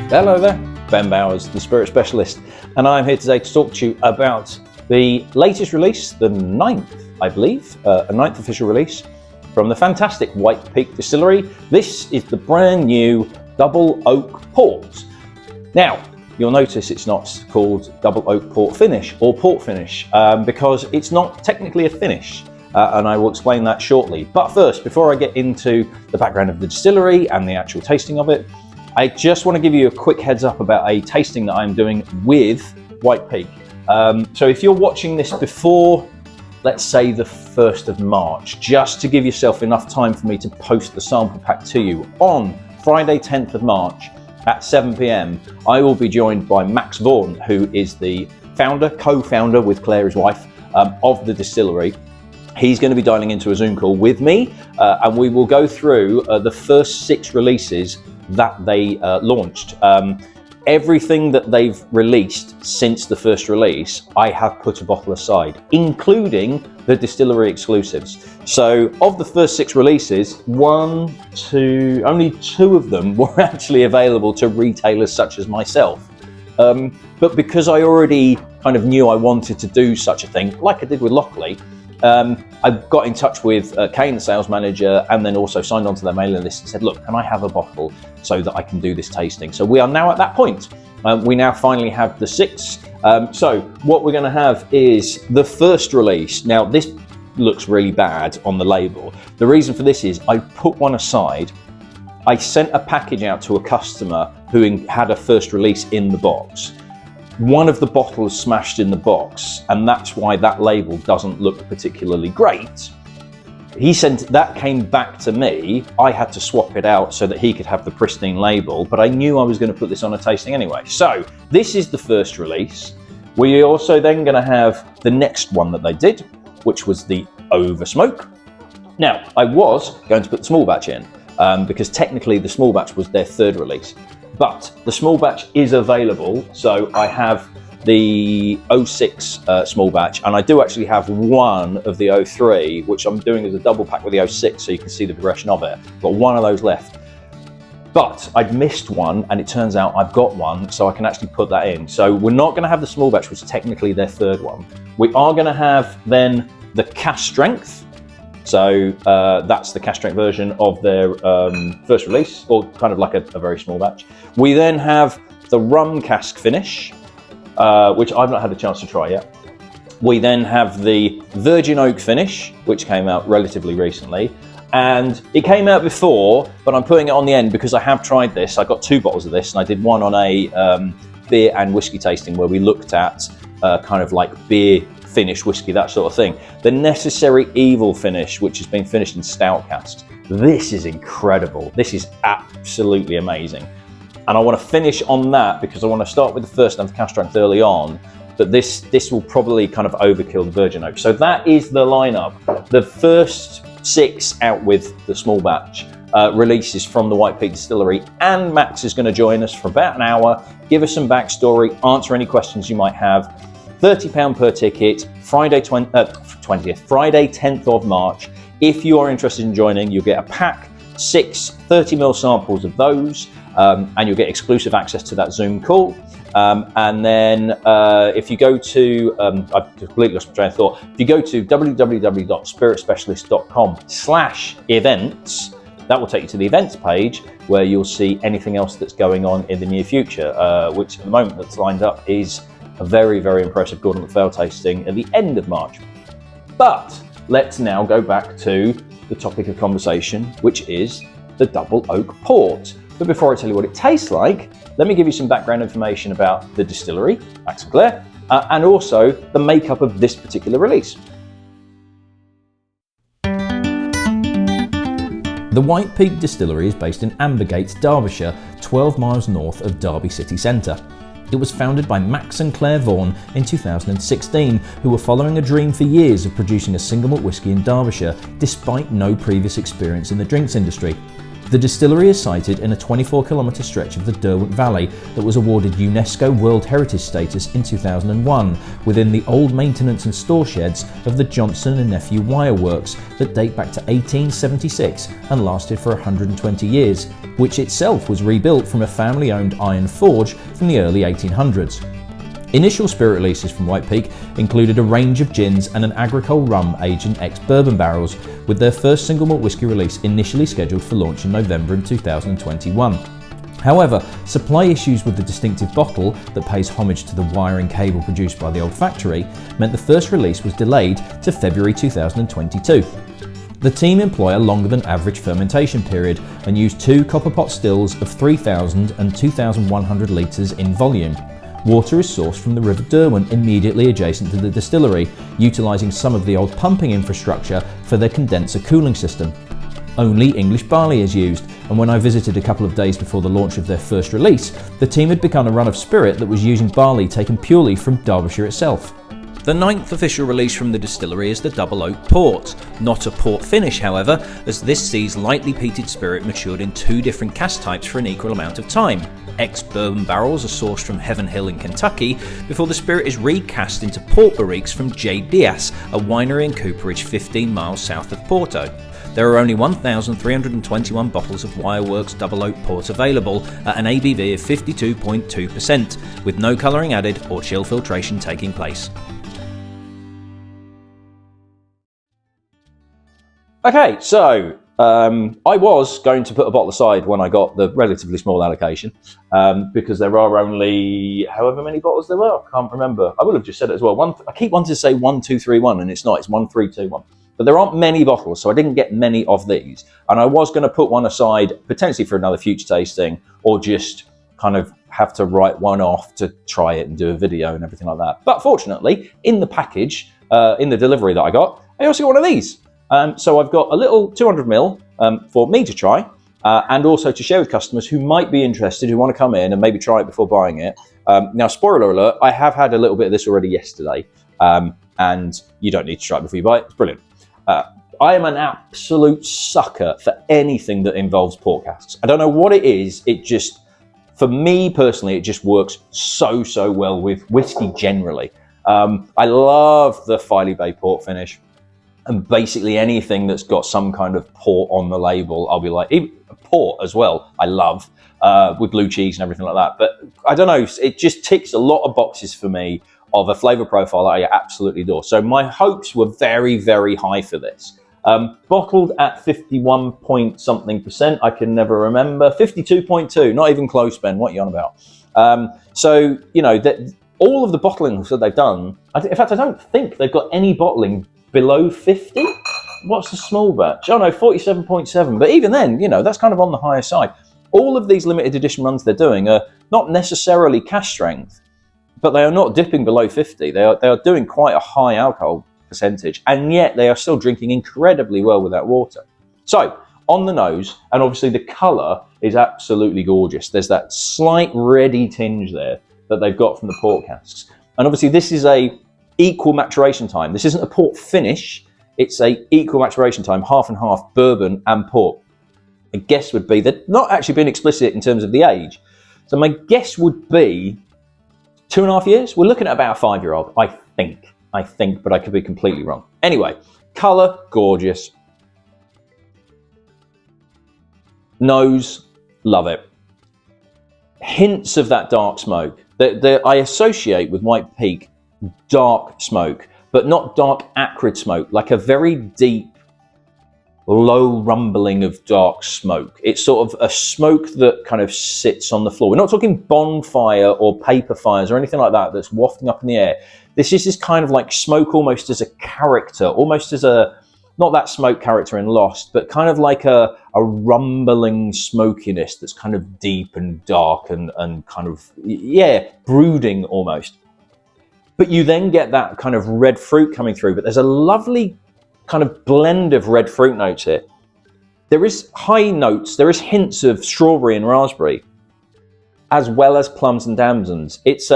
Hello there, Ben Bowers, the Spirit Specialist, and I'm here today to talk to you about the latest release, the 9th, I believe, a 9th official release from the fantastic White Peak Distillery. This is the brand new Double Oak Port. Now, you'll notice it's not called Double Oak Port Finish or Port Finish because it's not technically a finish. And I will explain that shortly. But first, before I get into the background of the distillery and the actual tasting of it, I just want to give you a quick heads up about a tasting that I'm doing with White Peak. So if you're watching this before, let's say the 1st of March, just to give yourself enough time for me to post the sample pack to you, on Friday 10th of March at 7 p.m, I will be joined by Max Vaughan, who is the founder, co-founder with Claire, his wife, of the distillery. He's going to be dialing into a Zoom call with me, and we will go through the first 6 releases that they launched. Everything that they've released since the first release, I have put a bottle aside, including the distillery exclusives. So of the first 6 releases, only 2 of them were actually available to retailers such as myself. But because I already kind of knew I wanted to do such a thing, like I did with Lockley, I got in touch with Kane, the sales manager, and then also signed onto their mailing list and said, look, can I have a bottle so that I can do this tasting? So we are now at that point. We now finally have the 6. So what we're going to have is the first release. Now, this looks really bad on the label. The reason for this is I put one aside. I sent a package out to a customer who had a first release in the box. One of the bottles smashed in the box, and that's why that label doesn't look particularly great. That came back to me. I had to swap it out so that he could have the pristine label, but I knew I was going to put this on a tasting anyway. So this is the first release. We're also then going to have the next one that they did, which was the Oversmoke. Now, I was going to put the small batch in because technically the small batch was their 3rd release. But the small batch is available, so I have the 06 small batch, and I do actually have one of the 03, which I'm doing as a double pack with the 06, so you can see the progression of it. Got one of those left. But I'd missed one, and it turns out I've got one, so I can actually put that in. So we're not going to have the small batch, which is technically their 3rd one. We are going to have then the cask strength. So that's the cask strength version of their first release, or kind of like a very small batch. We then have the rum cask finish, which I've not had a chance to try yet. We then have the virgin oak finish, which came out relatively recently. And it came out before, but I'm putting it on the end because I have tried this. I got 2 bottles of this, and I did one on a beer and whiskey tasting where we looked at kind of like beer finish whiskey, that sort of thing. The Necessary Evil finish, which has been finished in stout casks. This is incredible. This is absolutely amazing. And I want to finish on that because I want to start with the first and the cask strength early on, but this will probably kind of overkill the virgin oak. So that is the lineup. The first 6 out with the small batch releases from the White Peak Distillery, and Max is going to join us for about an hour, give us some backstory, answer any questions you might have. £30 per ticket, Friday 10th of March. If you are interested in joining, you'll get a pack, 6 30ml samples of those, and you'll get exclusive access to that Zoom call. And then if you go to, I've completely lost my train of thought, if you go to www.spiritspecialist.com/events, that will take you to the events page where you'll see anything else that's going on in the near future, which at the moment that's lined up is a very, very impressive Gordon MacPhail tasting at the end of March. But let's now go back to the topic of conversation, which is the Double Oak Port. But before I tell you what it tastes like, let me give you some background information about the distillery, Max and Claire, and also the makeup of this particular release. The White Peak Distillery is based in Ambergate, Derbyshire, 12 miles north of Derby city centre. It was founded by Max and Claire Vaughan in 2016, who were following a dream for years of producing a single malt whisky in Derbyshire, despite no previous experience in the drinks industry. The distillery is sited in a 24-kilometre stretch of the Derwent Valley that was awarded UNESCO World Heritage status in 2001, within the old maintenance and store sheds of the Johnson and Nephew Wire Works that date back to 1876 and lasted for 120 years, which itself was rebuilt from a family-owned iron forge from the early 1800s. Initial spirit releases from White Peak included a range of gins and an agricole rum aged in ex-Bourbon barrels, with their first single malt whisky release initially scheduled for launch in November in 2021. However, supply issues with the distinctive bottle that pays homage to the wire and cable produced by the old factory meant the first release was delayed to February 2022. The team employ a longer than average fermentation period and use 2 copper pot stills of 3,000 and 2,100 litres in volume. Water is sourced from the River Derwent immediately adjacent to the distillery, utilising some of the old pumping infrastructure for their condenser cooling system. Only English barley is used, and when I visited a couple of days before the launch of their first release, the team had begun a run of spirit that was using barley taken purely from Derbyshire itself. The 9th official release from the distillery is the Double Oak Port. Not a port finish, however, as this sees lightly peated spirit matured in 2 different cask types for an equal amount of time. Ex-Bourbon barrels are sourced from Heaven Hill in Kentucky before the spirit is recast into port barriques from J. Diaz, a winery and cooperage 15 miles south of Porto. There are only 1,321 bottles of Wireworks Double Oak Port available at an ABV of 52.2%, with no colouring added or chill filtration taking place. Okay, so I was going to put a bottle aside when I got the relatively small allocation, because there are only however many bottles there were. I can't remember. I would have just said it as well. I keep wanting to say 1, 2, 3, 1, and it's not. It's 1, 3, 2, 1. But there aren't many bottles, so I didn't get many of these. And I was going to put one aside potentially for another future tasting, or just kind of have to write one off to try it and do a video and everything like that. But fortunately, in the package, in the delivery that I got, I also got one of these. So I've got a little 200ml for me to try, and also to share with customers who might be interested, who want to come in and maybe try it before buying it. Now, spoiler alert, I have had a little bit of this already yesterday, and you don't need to try it before you buy it. It's brilliant. I am an absolute sucker for anything that involves port casks. I don't know what it is. It just, for me personally, it just works so well with whiskey generally. I love the Filey Bay port finish. And basically anything that's got some kind of port on the label, I'll be like, even port as well, I love, with blue cheese and everything like that. But I don't know, it just ticks a lot of boxes for me of a flavour profile that I absolutely adore. So my hopes were very, very high for this. Bottled at 51 point something percent, I can never remember. 52.2, not even close, Ben, what are you on about? So, you know, that all of the bottlings that they've done, in fact, I don't think they've got any bottling below 50? What's the small batch? Oh no, 47.7. But even then, you know, that's kind of on the higher side. All of these limited edition runs they're doing are not necessarily cask strength, but they are not dipping below 50. They are doing quite a high alcohol percentage, and yet they are still drinking incredibly well with that water. So, on the nose, and obviously the colour is absolutely gorgeous. There's that slight reddy tinge there that they've got from the port casks. And obviously this is a equal maturation time. This isn't a port finish, it's a equal maturation time, half and half bourbon and port. A guess would be, they've not actually been explicit in terms of the age. So my guess would be 2.5 years. We're looking at about a 5-year-old, I think, but I could be completely wrong. Anyway, colour, gorgeous. Nose, love it. Hints of that dark smoke that I associate with White Peak, dark smoke, but not dark acrid smoke, like a very deep, low rumbling of dark smoke. It's sort of a smoke that kind of sits on the floor. We're not talking bonfire or paper fires or anything like that that's wafting up in the air. This is this kind of like smoke almost as a character, almost as a, not that smoke character in Lost, but kind of like a rumbling smokiness that's kind of deep and dark and kind of, yeah, brooding almost. But you then get that kind of red fruit coming through, but there's a lovely kind of blend of red fruit notes here. There is high notes, there is hints of strawberry and raspberry, as well as plums and damsons. It's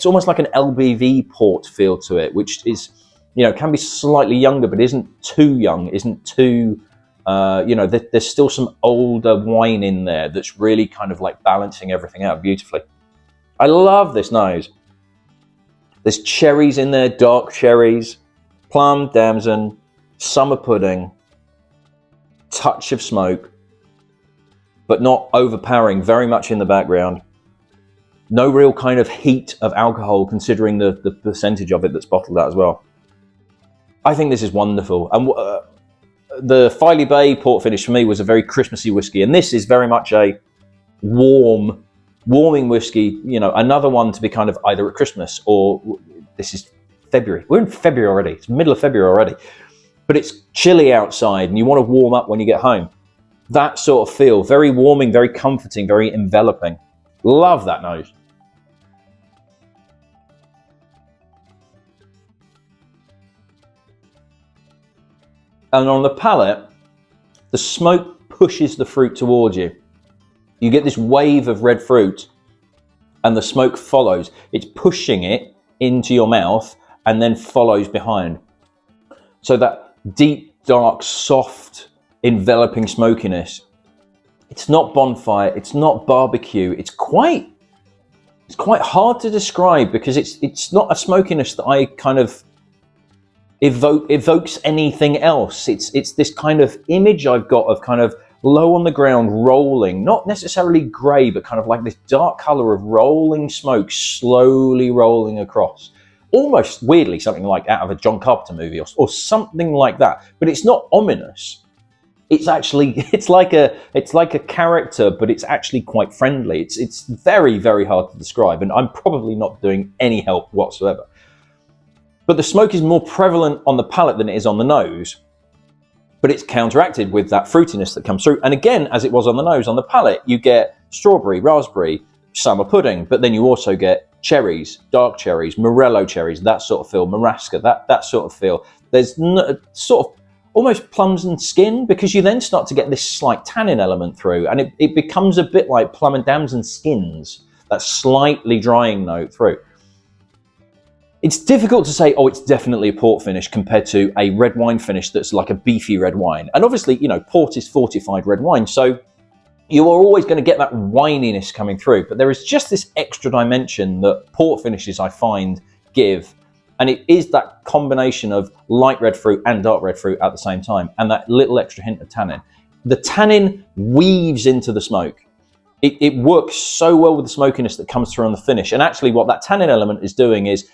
almost like an LBV port feel to it, which is, can be slightly younger, but isn't too young, isn't too, there's still some older wine in there that's really kind of like balancing everything out beautifully. I love this nose. There's cherries in there, dark cherries, plum, damson, summer pudding, touch of smoke, but not overpowering, very much in the background. No real kind of heat of alcohol, considering the percentage of it that's bottled out as well. I think this is wonderful. And the Filey Bay port finish for me was a very Christmassy whiskey, and this is very much a warming whiskey, another one to be kind of either at Christmas or this is February. We're in February already. It's middle of February already. But it's chilly outside and you want to warm up when you get home. That sort of feel, very warming, very comforting, very enveloping. Love that nose. And on the palate, the smoke pushes the fruit towards you. You get this wave of red fruit and the smoke follows. It's pushing it into your mouth and then follows behind. So that deep, dark, soft, enveloping smokiness. It's not bonfire, it's not barbecue. It's quite hard to describe because it's not a smokiness that I kind of evokes anything else. It's this kind of image I've got of kind of low on the ground, rolling, not necessarily grey, but kind of like this dark colour of rolling smoke slowly rolling across. Almost weirdly something like out of a John Carpenter movie or something like that. But it's not ominous. It's like a character, but it's actually quite friendly. It's very, very hard to describe, and I'm probably not doing any help whatsoever. But the smoke is more prevalent on the palate than it is on the nose. But it's counteracted with that fruitiness that comes through. And again, as it was on the nose, on the palate, you get strawberry, raspberry, summer pudding, but then you also get cherries, dark cherries, morello cherries, that sort of feel, marasca, that sort of feel. There's sort of almost plums and skin, because you then start to get this slight tannin element through, and it becomes a bit like plum and damson skins, that slightly drying note through. It's difficult to say, oh, it's definitely a port finish compared to a red wine finish that's like a beefy red wine. And obviously, port is fortified red wine, so you are always going to get that wininess coming through. But there is just this extra dimension that port finishes, I find, give. And it is that combination of light red fruit and dark red fruit at the same time, and that little extra hint of tannin. The tannin weaves into the smoke. It works so well with the smokiness that comes through on the finish. And actually what that tannin element is doing is,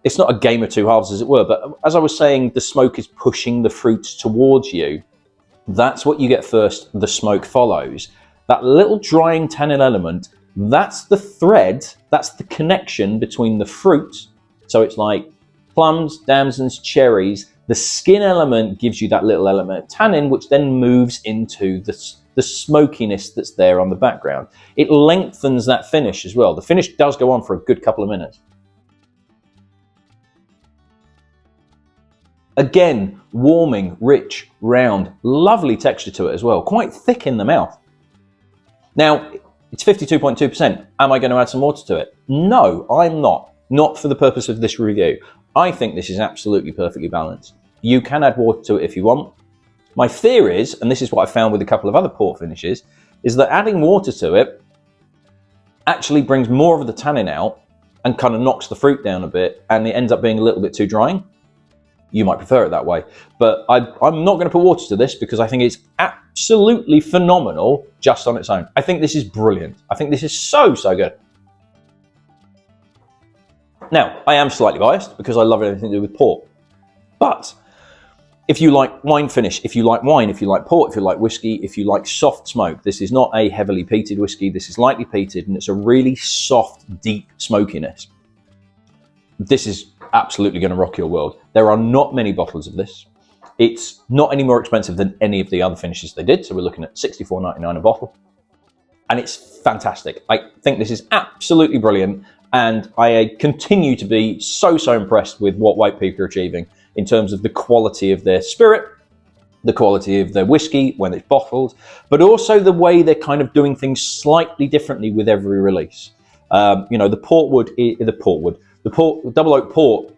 it's not a game of two halves, as it were, but as I was saying, the smoke is pushing the fruits towards you. That's what you get first, the smoke follows. That little drying tannin element, that's the thread, that's the connection between the fruit. So it's like plums, damsons, cherries. The skin element gives you that little element of tannin, which then moves into the smokiness that's there on the background. It lengthens that finish as well. The finish does go on for a good couple of minutes. Again, warming, rich, round, lovely texture to it as well, quite thick in the mouth. Now, it's 52.2%. Am I going to add some water to it? No, I'm not. Not for the purpose of this review. I think this is absolutely perfectly balanced. You can add water to it if you want. My fear is, and this is what I found with a couple of other port finishes, is that adding water to it actually brings more of the tannin out and kind of knocks the fruit down a bit, and it ends up being a little bit too drying. You might prefer it that way, but I'm not going to put water to this because I think it's absolutely phenomenal just on its own. I think this is brilliant. I think this is so, so good. Now, I am slightly biased because I love anything to do with port, but if you like wine finish, if you like wine, if you like port, if you like whiskey, if you like soft smoke, this is not a heavily peated whiskey. This is lightly peated, and it's a really soft, deep smokiness. This is absolutely going to rock your world. There are not many bottles of this. It's not any more expensive than any of the other finishes they did, so we're looking at $64.99 a bottle, and it's fantastic. I think this is absolutely brilliant, and I continue to be so impressed with what White Peak are achieving in terms of the quality of their spirit the quality of their whiskey when it's bottled, but also the way they're kind of doing things slightly differently with every release. You know, the double oak port,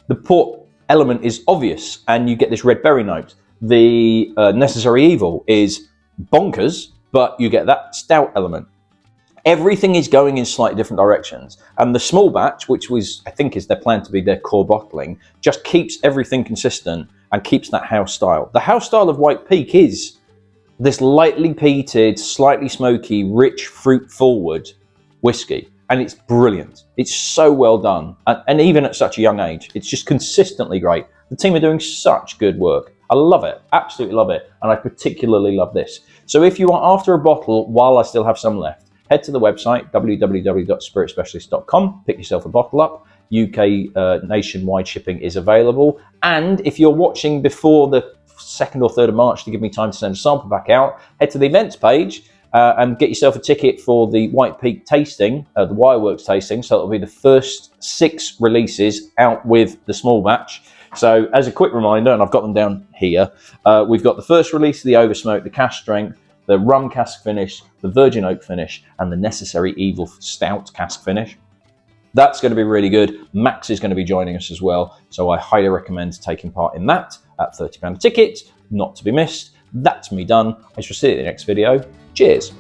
the port element is obvious, and you get this red berry note. The Necessary Evil is bonkers, but you get that stout element. Everything is going in slightly different directions, and the small batch, which was, I think, is their plan to be their core bottling, just keeps everything consistent and keeps that house style. The house style of White Peak is this lightly peated, slightly smoky, rich, fruit-forward whiskey, and it's brilliant. It's so well done, and even at such a young age, it's just consistently great. The team are doing such good work. I love it, absolutely love it, and I particularly love this. So if you are after a bottle while I still have some left, head to the website, www.spiritspecialist.com, pick yourself a bottle up. UK nationwide shipping is available. And if you're watching before the 2nd or 3rd of March to give me time to send a sample back out, head to the events page and get yourself a ticket for the White Peak tasting, the Wireworks tasting. So it'll be the first 6 releases out with the small batch. So as a quick reminder, and I've got them down here, we've got the first release of the Oversmoke, the cask strength, the rum cask finish, the virgin oak finish, and the Necessary Evil stout cask finish. That's going to be really good. Max is going to be joining us as well, so I highly recommend taking part in that at £30 a ticket, not to be missed. That's me done. I shall see you in the next video. Cheers.